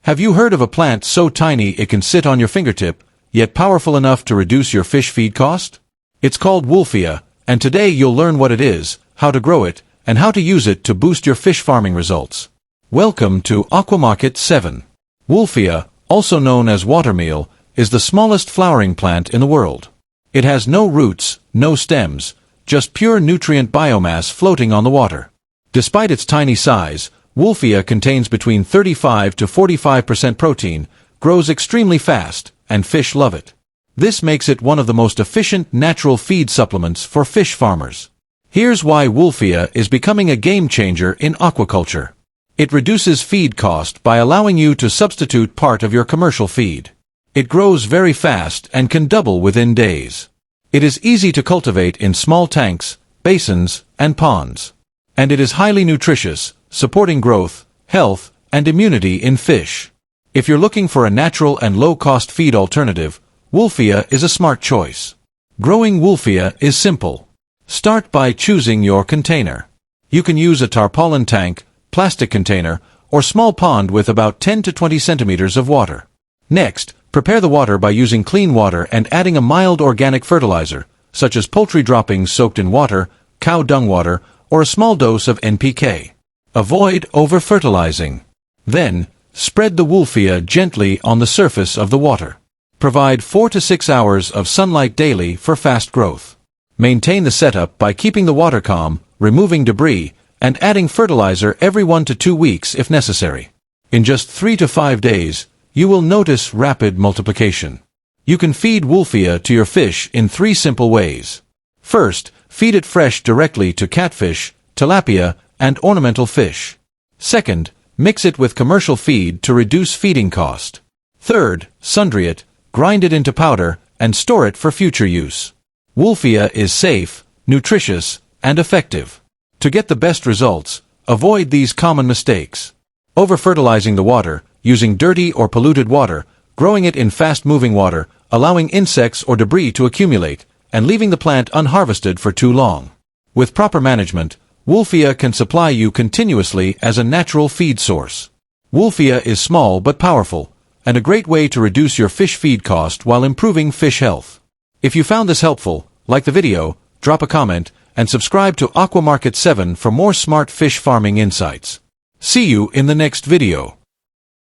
Have you heard of a plant so tiny it can sit on your fingertip, yet powerful enough to reduce your fish feed cost? It's called Wolffia, and today you'll learn what it is, how to grow it, and how to use it to boost your fish farming results. Welcome to Aquatic 7. Wolffia, also known as watermeal, is the smallest flowering plant in the world. It has no roots, no stems, just pure nutrient biomass floating on the water. Despite its tiny size, Wolffia contains between 35 to 45% protein, grows extremely fast, and fish love it. This makes it one of the most efficient natural feed supplements for fish farmers. Here's why Wolffia is becoming a game changer in aquaculture. It reduces feed cost by allowing you to substitute part of your commercial feed. It grows very fast and can double within days. It is easy to cultivate in small tanks, basins, and ponds. And it is highly nutritious, supporting growth, health, and immunity in fish. If you're looking for a natural and low-cost feed alternative, Wolffia is a smart choice. Growing Wolffia is simple. Start by choosing your container. You can use a tarpaulin tank, plastic container, or small pond with about 10 to 20 centimeters of water. Next, prepare the water by using clean water and adding a mild organic fertilizer, such as poultry droppings soaked in water, cow dung water, or a small dose of NPK. Avoid over-fertilizing. Then, spread the Wolffia gently on the surface of the water. Provide 4 to 6 hours of sunlight daily for fast growth. Maintain the setup by keeping the water calm, removing debris, and adding fertilizer every 1 to 2 weeks if necessary. In just 3 to 5 days, you will notice rapid multiplication. You can feed Wolffia to your fish in 3 simple ways. First, feed it fresh directly to catfish, tilapia, and ornamental fish. Second, mix it with commercial feed to reduce feeding cost. Third, sundry it, grind it into powder, and store it for future use. Wolffia is safe, nutritious, and effective. To get the best results, avoid these common mistakes. Over-fertilizing the water, using dirty or polluted water, growing it in fast-moving water, allowing insects or debris to accumulate, and leaving the plant unharvested for too long. With proper management, Wolffia can supply you continuously as a natural feed source. Wolffia is small but powerful, and a great way to reduce your fish feed cost while improving fish health. If you found this helpful, like the video, drop a comment, and subscribe to Aquatic 7 for more smart fish farming insights. See you in the next video.